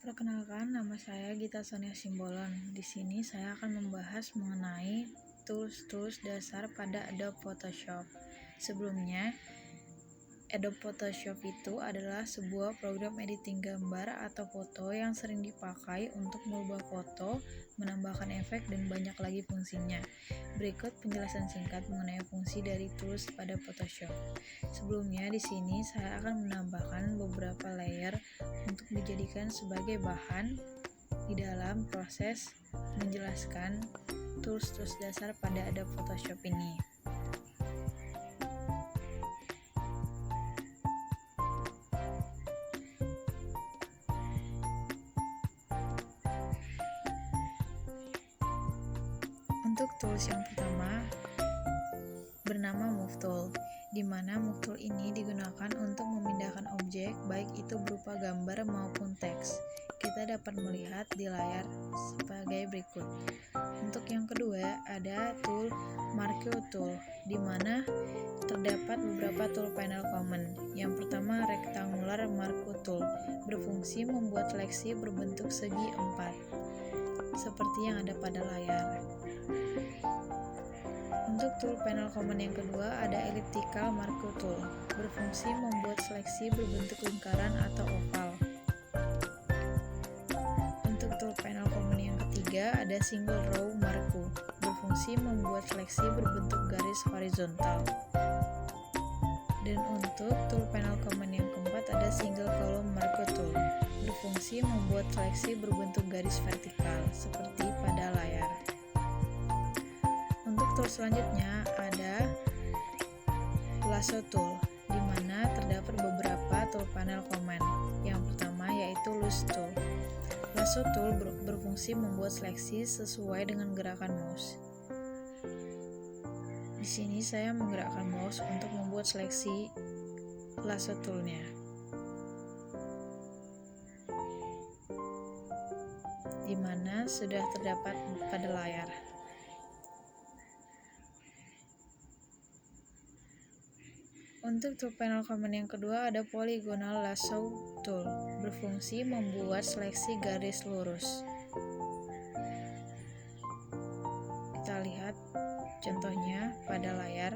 Perkenalkan, nama saya Gita Sonia Simbolon. Di sini saya akan membahas mengenai tools-tools dasar pada Adobe Photoshop. Sebelumnya, Adobe Photoshop itu adalah sebuah program editing gambar atau foto yang sering dipakai untuk merubah foto, menambahkan efek, dan banyak lagi fungsinya. Berikut penjelasan singkat mengenai fungsi dari tools pada Photoshop. Sebelumnya, di sini saya akan menambahkan beberapa layer untuk dijadikan sebagai bahan di dalam proses menjelaskan tools-tools dasar pada Adobe Photoshop ini. Untuk tools yang pertama bernama Move Tool, di mana Move Tool ini digunakan untuk memindahkan objek baik itu berupa gambar maupun teks. Kita dapat melihat di layar sebagai berikut. Untuk yang kedua ada tool Marquee Tool, di mana terdapat beberapa tool panel common. Yang pertama Rectangular Marquee Tool, berfungsi membuat seleksi berbentuk segi 4, seperti yang ada pada layar. Untuk tool panel common yang kedua ada Elliptical Marquee Tool, berfungsi membuat seleksi berbentuk lingkaran atau oval. Untuk tool panel common yang ketiga ada Single Row Marquee, berfungsi membuat seleksi berbentuk garis horizontal. Dan untuk tool panel common yang keempat ada Single Column Marquee Tool, berfungsi membuat seleksi berbentuk garis vertikal seperti pada layar. Untuk tool selanjutnya ada Lasso Tool, di mana terdapat beberapa tool panel command. Yang pertama yaitu Loose Tool. Lasso Tool berfungsi membuat seleksi sesuai dengan gerakan mouse. Di sini saya menggerakkan mouse untuk membuat seleksi lasso toolnya. Di mana sudah terdapat pada layar. Untuk tool panel common yang kedua ada Polygonal Lasso Tool, berfungsi membuat seleksi garis lurus. Kita lihat contohnya pada layar.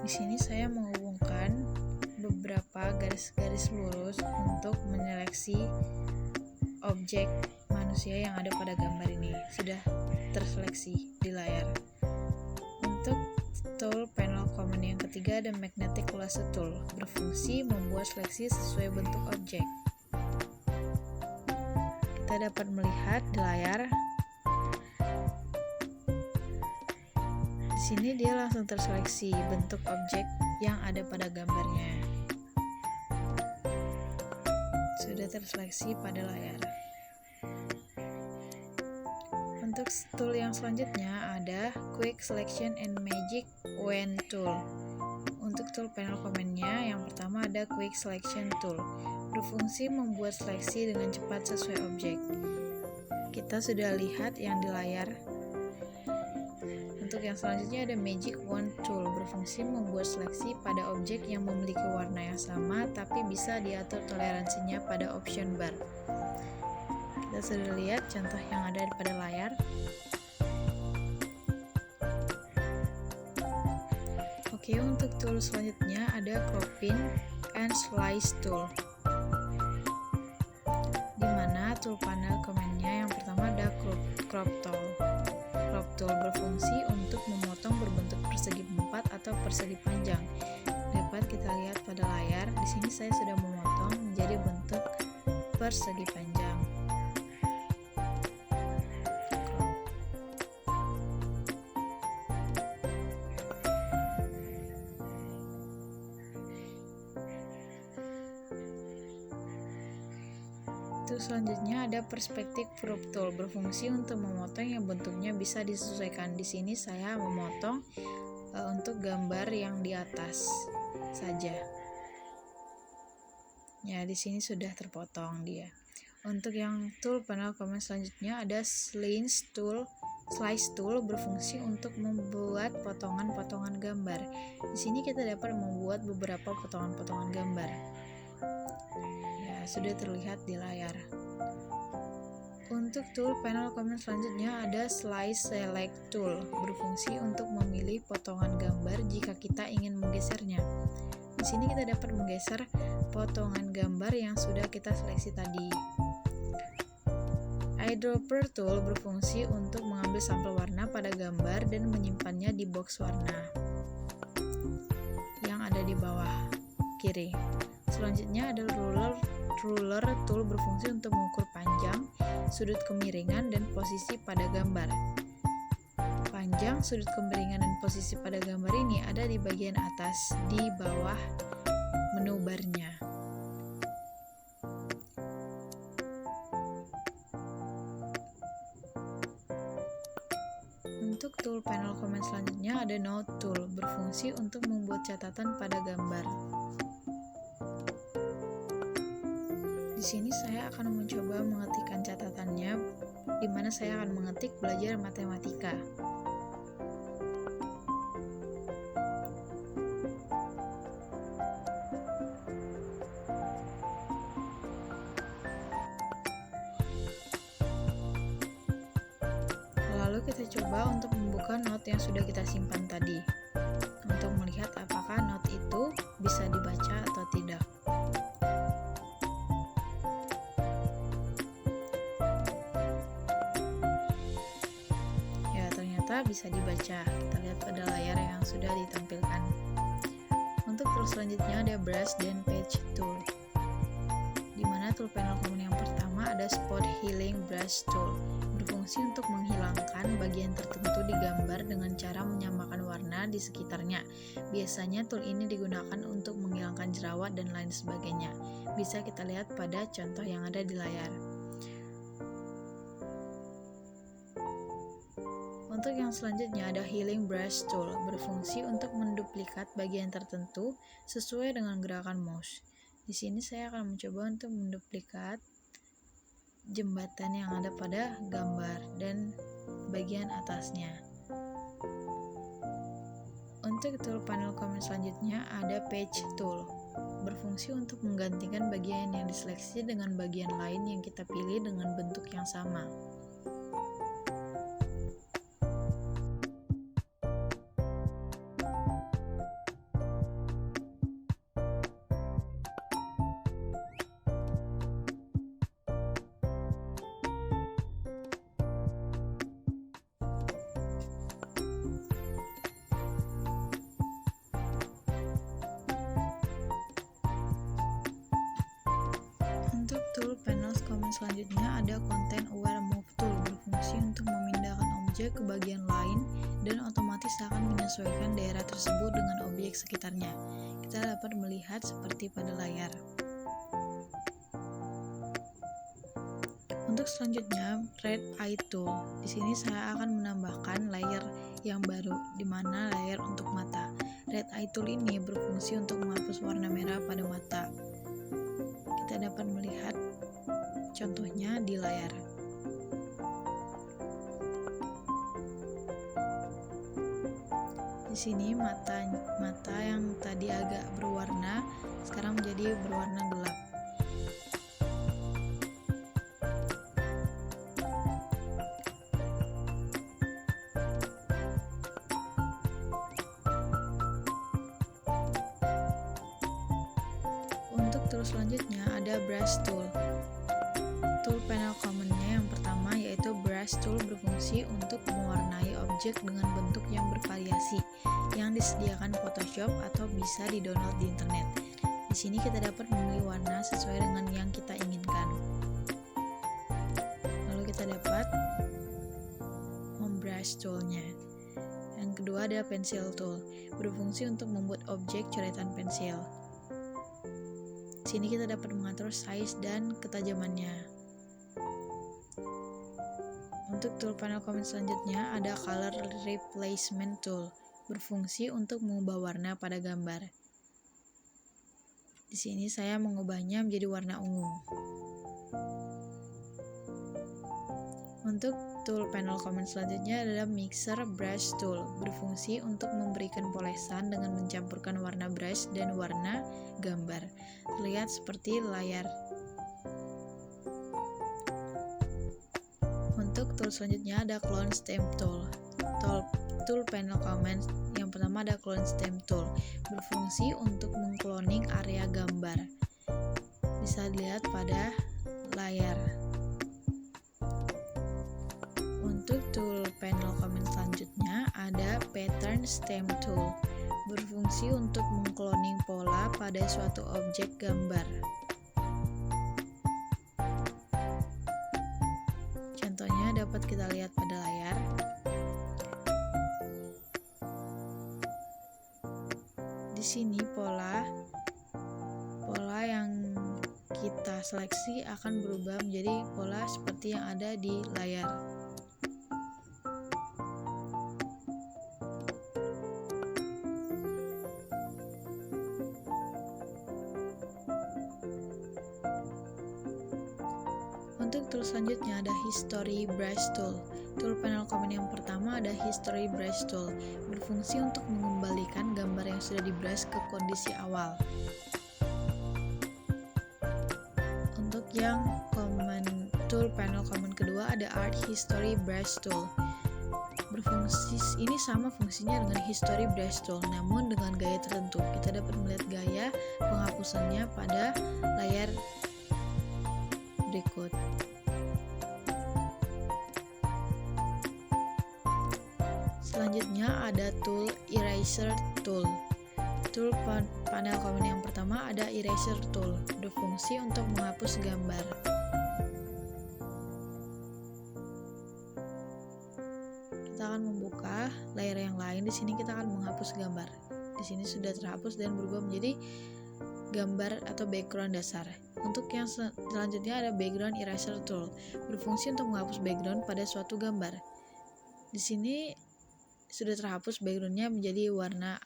Di sini saya menghubungkan beberapa garis-garis lurus untuk menyeleksi objek manusia yang ada pada gambar ini. Sudah terseleksi di layar. Untuk tool panel common yang ketiga ada Magnetic Lasso Tool, berfungsi membuat seleksi sesuai bentuk objek. Kita dapat melihat di layar. Di sini dia langsung terseleksi bentuk objek yang ada pada gambarnya. Sudah terseleksi pada layar. Untuk tool yang selanjutnya ada Quick Selection and Magic Wand Tool. Untuk tool panel command-nya yang pertama ada Quick Selection Tool, berfungsi membuat seleksi dengan cepat sesuai objek. Kita sudah lihat yang di layar. Untuk yang selanjutnya ada Magic Wand Tool, berfungsi membuat seleksi pada objek yang memiliki warna yang sama tapi bisa diatur toleransinya pada option bar. Kita sudah lihat contoh yang ada pada layar. Oke, untuk tool selanjutnya ada Cropping and Slice Tool, di mana tool panel command-nya yang pertama ada Crop Tool. Crop Tool berfungsi untuk memotong berbentuk persegi 4 atau persegi panjang. Dapat kita lihat pada layar. Di sini saya sudah memotong menjadi bentuk persegi panjang. Selanjutnya ada Perspective Crop Tool, berfungsi untuk memotong yang bentuknya bisa disesuaikan. Di sini saya memotong untuk gambar yang di atas saja. Ya, di sini sudah terpotong dia. Untuk yang tool panel command selanjutnya ada Slice Tool, Slice tool berfungsi untuk membuat potongan-potongan gambar. Di sini kita dapat membuat beberapa potongan-potongan gambar. Ya, sudah terlihat di layar. Untuk tool panel komen selanjutnya ada Slice Select Tool, berfungsi untuk memilih potongan gambar jika kita ingin menggesernya. Di sini kita dapat menggeser potongan gambar yang sudah kita seleksi tadi. Eyedropper Tool berfungsi untuk mengambil sampel warna pada gambar dan menyimpannya di box warna yang ada di bawah kiri. Selanjutnya ada Ruler Tool berfungsi untuk mengukur panjang, sudut kemiringan, dan posisi pada gambar. Panjang, sudut kemiringan, dan posisi pada gambar ini ada di bagian atas di bawah menu barnya. Untuk tool panel komen selanjutnya ada Note Tool, berfungsi untuk membuat catatan pada gambar. Di sini saya akan mencoba mengetikkan catatannya, di mana saya akan mengetik belajar matematika. Lalu kita coba untuk membuka note yang sudah kita simpan tadi, untuk melihat apakah note itu bisa dibaca atau tidak. Ya, ternyata bisa dibaca. Kita lihat pada layar yang sudah ditampilkan. Untuk tool selanjutnya ada Brush dan Page Tool, di mana tool panel komen yang pertama ada Spot Healing Brush Tool, berfungsi untuk menghilangkan bagian tertentu di gambar dengan cara menyamakan warna di sekitarnya. Biasanya tool ini digunakan untuk menghilangkan jerawat dan lain sebagainya. Bisa kita lihat pada contoh yang ada di layar. Untuk yang selanjutnya ada Healing Brush Tool, berfungsi untuk menduplikat bagian tertentu sesuai dengan gerakan mouse. Di sini saya akan mencoba untuk menduplikat jembatan yang ada pada gambar dan bagian atasnya. Untuk tool panel komen selanjutnya ada Page Tool, berfungsi untuk menggantikan bagian yang diseleksi dengan bagian lain yang kita pilih dengan bentuk yang sama. Untuk tool panel komen selanjutnya ada Content Aware Move Tool, berfungsi untuk memindahkan objek ke bagian lain dan otomatis akan menyesuaikan daerah tersebut dengan objek sekitarnya. Kita dapat melihat seperti pada layar. Untuk selanjutnya Red Eye Tool. Di sini saya akan menambahkan layer yang baru, di mana layer untuk mata. Red Eye Tool ini berfungsi untuk menghapus warna merah pada mata. Kita dapat melihat contohnya di layar. Di sini mata yang tadi agak berwarna sekarang menjadi berwarna gelap. Untuk tool selanjutnya ada Brush Tool. Tool panel commonnya yang pertama yaitu Brush Tool, berfungsi untuk mewarnai objek dengan bentuk yang bervariasi yang disediakan Photoshop atau bisa di-download di internet. Di sini kita dapat memilih warna sesuai dengan yang kita inginkan. Lalu kita dapat membrush toolnya. Yang kedua ada Pencil Tool, berfungsi untuk membuat objek coretan pensil. Di sini kita dapat mengatur size dan ketajamannya. Untuk tool panel komen selanjutnya ada Color Replacement Tool, berfungsi untuk mengubah warna pada gambar. Di sini saya mengubahnya menjadi warna ungu. Untuk tool panel comment selanjutnya adalah mixer brush tool, berfungsi untuk memberikan polesan dengan mencampurkan warna brush dan warna gambar. Terlihat seperti layar. Untuk tool selanjutnya ada clone stamp tool. Tool panel comment yang pertama ada clone stamp tool, berfungsi untuk mengcloning area gambar. Bisa dilihat pada layar. Untuk tool panel comment selanjutnya ada pattern stamp tool, berfungsi untuk mengcloning pola pada suatu objek gambar. Contohnya dapat kita lihat pada layar. Di sini pola yang kita seleksi akan berubah menjadi pola seperti yang ada di layar. Untuk tool selanjutnya ada history brush tool. Tool panel comment yang pertama ada history brush tool, berfungsi untuk mengembalikan gambar yang sudah di brush ke kondisi awal. Untuk yang tool panel comment kedua ada art history brush tool. Berfungsi ini sama fungsinya dengan history brush tool, namun dengan gaya tertentu. Kita dapat melihat gaya penghapusannya pada layar berikut. Selanjutnya ada tool eraser tool. Tool panel comment yang pertama ada eraser tool, berfungsi untuk menghapus gambar. Kita akan membuka layar yang lain. Di sini kita akan menghapus gambar. Di sini sudah terhapus dan berubah menjadi gambar atau background dasar. Untuk yang selanjutnya ada background eraser tool, berfungsi untuk menghapus background pada suatu gambar. Di sini sudah terhapus backgroundnya menjadi warna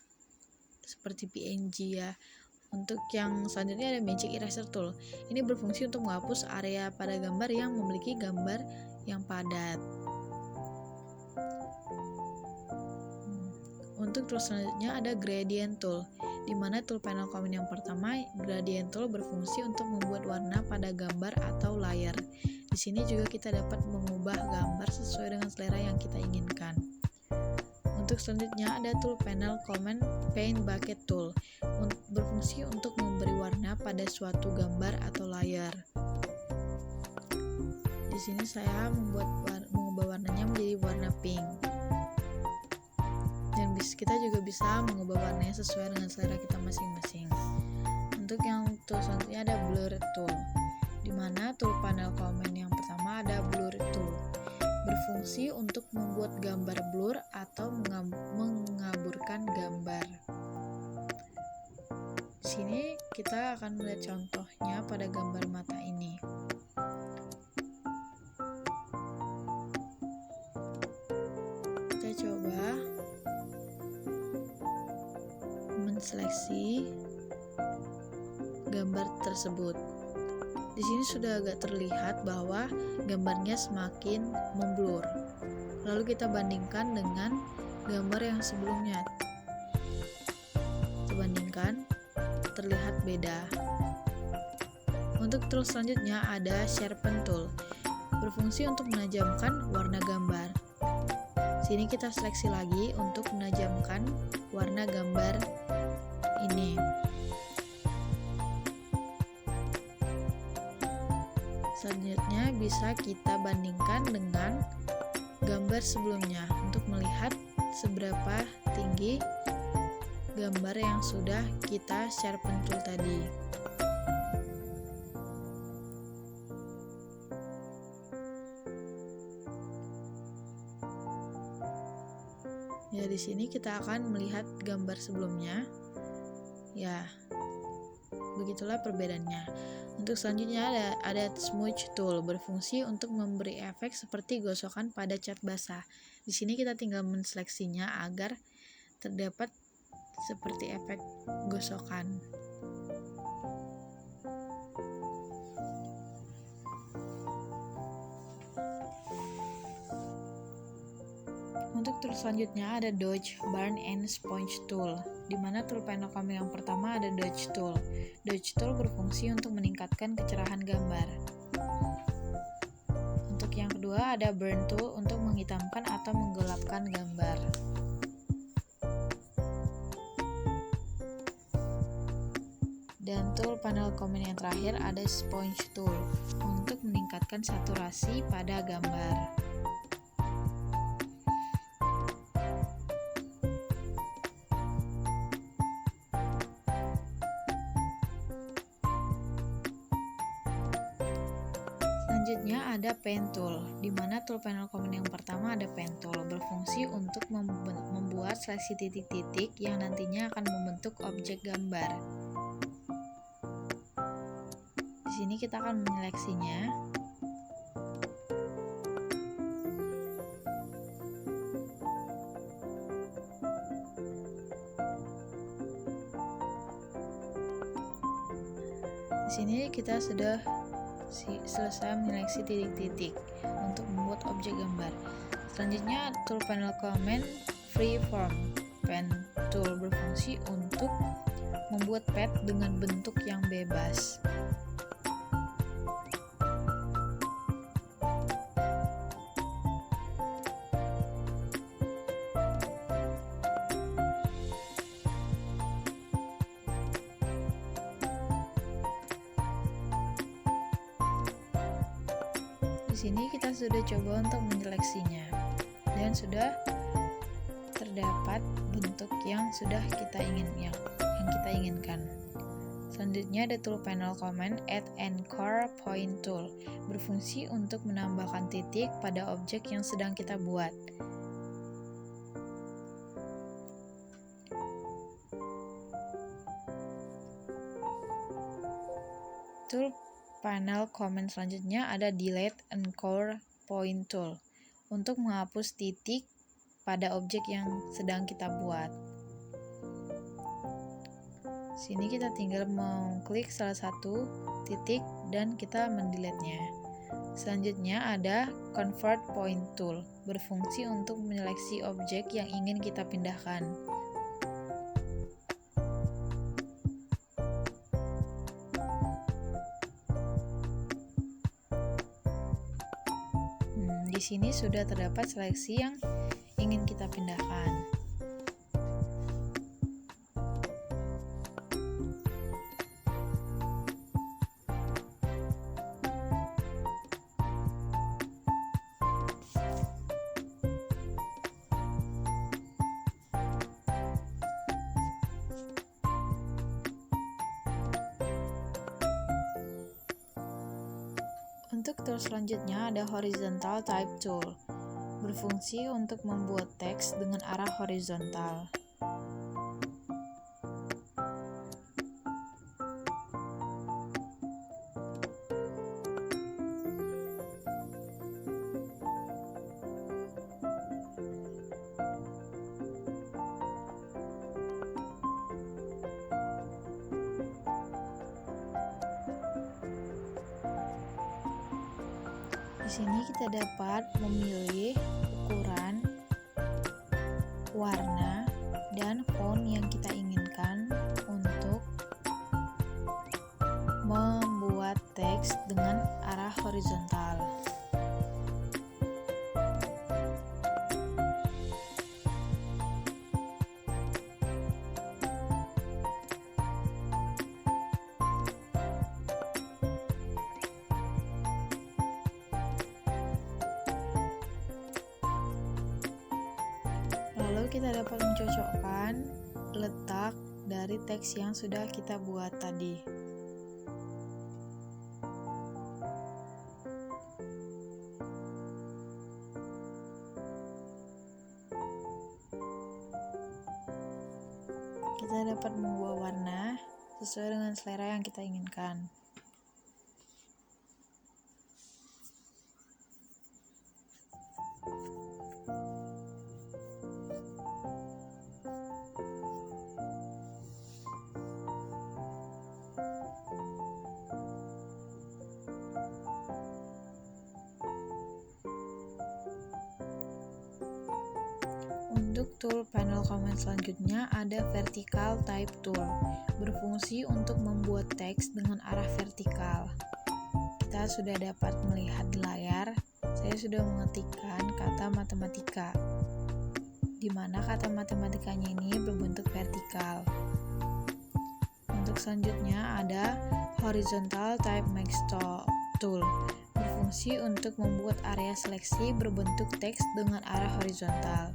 seperti PNG ya. Untuk yang selanjutnya ada magic eraser tool. Ini berfungsi untuk menghapus area pada gambar yang memiliki gambar yang padat. Untuk tool selanjutnya ada gradient tool, di mana tool panel comment yang pertama gradient tool berfungsi untuk membuat warna pada gambar atau layar. Di sini juga kita dapat mengubah gambar sesuai dengan selera yang kita inginkan. Untuk selanjutnya ada tool panel comment paint bucket tool, berfungsi untuk memberi warna pada suatu gambar atau layar. Di sini saya mengubah warnanya menjadi warna pink. Dan kita juga bisa mengubah warnanya sesuai dengan selera kita masing-masing. Untuk yang tool selanjutnya ada blur tool, di mana tool panel comment yang pertama ada blur tool, berfungsi untuk membuat gambar blur atau mengaburkan gambar. Di sini kita akan melihat contohnya pada gambar mata ini. Kita coba menseleksi gambar tersebut. Di sini sudah agak terlihat bahwa gambarnya semakin memblur. Lalu kita bandingkan dengan gambar yang sebelumnya. Kita bandingkan, terlihat beda. Untuk tool selanjutnya ada sharpen tool, berfungsi untuk menajamkan warna gambar. Sini kita seleksi lagi untuk menajamkan warna gambar ini. Selanjutnya bisa kita bandingkan dengan gambar sebelumnya untuk melihat seberapa tinggi gambar yang sudah kita sharpen tool tadi. Ya, di sini kita akan melihat gambar sebelumnya. Ya, begitulah perbedaannya. Untuk selanjutnya ada smudge tool, berfungsi untuk memberi efek seperti gosokan pada cat basah. Di sini kita tinggal menseleksinya agar terdapat seperti efek gosokan. tool selanjutnya ada Dodge, Burn, and Sponge tool, di mana tool panel komen yang pertama ada Dodge tool. Dodge tool berfungsi untuk meningkatkan kecerahan gambar. Untuk yang kedua ada Burn tool untuk menghitamkan atau menggelapkan gambar. Dan tool panel komen yang terakhir ada Sponge tool untuk meningkatkan saturasi pada gambar. Selanjutnya ada Pen tool, di mana tool panel komen yang pertama ada Pen tool, berfungsi untuk membuat seleksi titik-titik yang nantinya akan membentuk objek gambar. Di sini kita akan menyeleksinya. Di sini kita sudah selesai menyeleksi titik-titik untuk membuat objek gambar. Selanjutnya tool panel comment Freeform Pen tool berfungsi untuk membuat pad dengan bentuk yang bebas. Di sini kita sudah coba untuk menyeleksinya dan sudah terdapat bentuk yang sudah kita inginkan. Selanjutnya ada tool panel comment Add Anchor Point tool, berfungsi untuk menambahkan titik pada objek yang sedang kita buat. Tool panel comment selanjutnya ada Delete Anchor Point tool untuk menghapus titik pada objek yang sedang kita buat. Sini kita tinggal mengklik salah satu titik dan kita mendelete-nya. Selanjutnya ada Convert Point tool, berfungsi untuk menyeleksi objek yang ingin kita pindahkan. Di sini sudah terdapat seleksi yang ingin kita pindahkan. Untuk tool selanjutnya ada Horizontal Type tool, berfungsi untuk membuat teks dengan arah horizontal. Di sini kita dapat memilih ukuran, warna, dan font yang kita inginkan untuk membuat teks dengan arah horizontal. Lalu kita dapat mencocokkan letak dari teks yang sudah kita buat tadi. Kita dapat mengubah warna sesuai dengan selera yang kita inginkan. Untuk tool panel komen selanjutnya ada vertical type tool, berfungsi untuk membuat teks dengan arah vertikal. Kita sudah dapat melihat di layar, saya sudah mengetikkan kata matematika, di mana kata matematikanya ini berbentuk vertikal. Untuk selanjutnya ada horizontal type max tool, berfungsi untuk membuat area seleksi berbentuk teks dengan arah horizontal.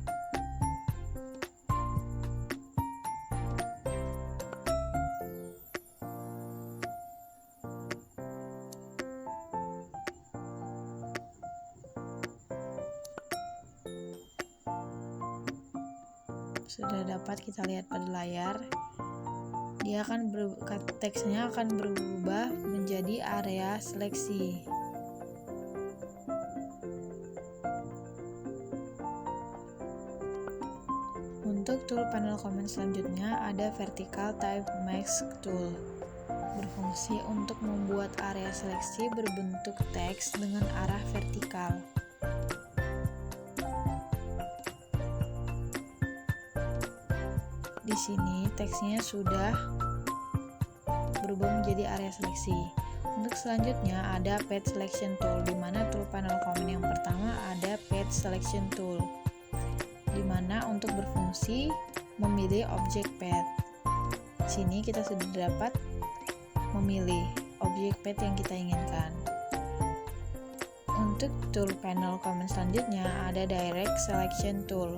Sudah dapat kita lihat pada layar, teksnya akan berubah menjadi area seleksi. Untuk tool panel komen selanjutnya ada vertical type mask tool, berfungsi untuk membuat area seleksi berbentuk teks dengan arah vertikal. Di sini teksnya sudah berubah menjadi area seleksi. Untuk selanjutnya ada page selection tool, di mana tool panel komen yang pertama ada page selection tool, di mana untuk berfungsi memilih objek page. Di sini kita sudah dapat memilih objek page yang kita inginkan. Untuk tool panel komen selanjutnya ada direct selection tool,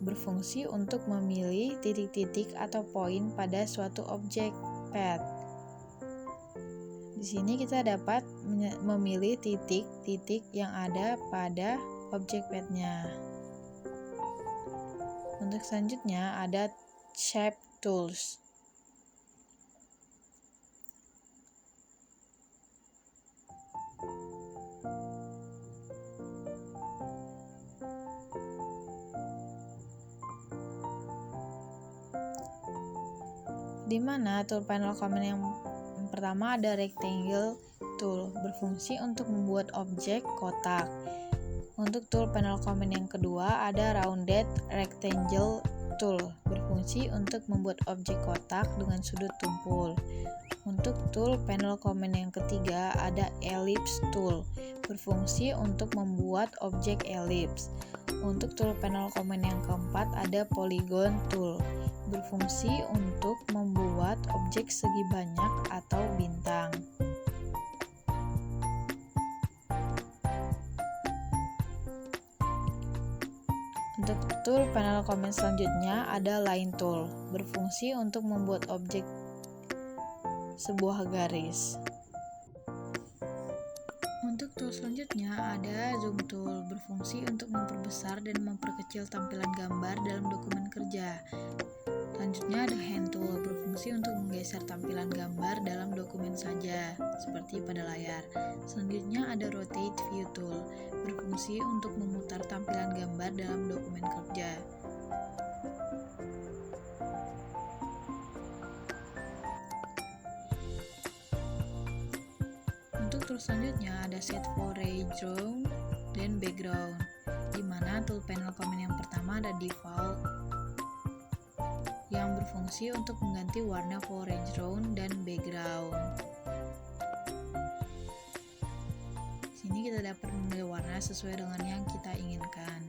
berfungsi untuk memilih titik-titik atau poin pada suatu objek pad. Di sini kita dapat memilih titik-titik yang ada pada objek padnya. Untuk selanjutnya ada shape tools. Di mana tool panel komen yang pertama ada rectangle tool, berfungsi untuk membuat objek kotak. Untuk tool panel komen yang kedua ada rounded rectangle tool, berfungsi untuk membuat objek kotak dengan sudut tumpul. Untuk tool panel komen yang ketiga ada ellipse tool, berfungsi untuk membuat objek elips. Untuk tool panel komen yang keempat ada polygon tool, berfungsi untuk membuat objek segi banyak atau bintang. Untuk tool panel komen selanjutnya ada line tool, berfungsi untuk membuat objek sebuah garis. Untuk tool selanjutnya ada zoom tool, berfungsi untuk memperbesar dan memperkecil tampilan gambar dalam dokumen kerja. Selanjutnya ada hand tool, berfungsi untuk menggeser tampilan gambar dalam dokumen saja, seperti pada layar. Selanjutnya ada rotate view tool, berfungsi untuk memutar tampilan gambar dalam dokumen kerja. Untuk tool selanjutnya ada set foreground dan background, di mana tool panel komen yang pertama ada default, yang berfungsi untuk mengganti warna foreground dan background. Sini kita dapat memilih warna sesuai dengan yang kita inginkan.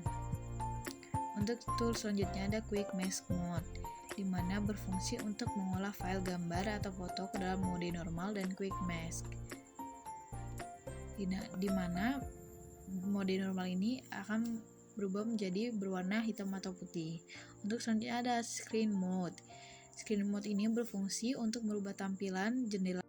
Untuk tool selanjutnya ada quick mask mode, di mana berfungsi untuk mengolah file gambar atau foto ke dalam mode normal dan quick mask. Di mana mode normal ini akan berubah menjadi berwarna hitam atau putih. Untuk selanjutnya ada screen mode. Screen mode ini berfungsi untuk merubah tampilan jendela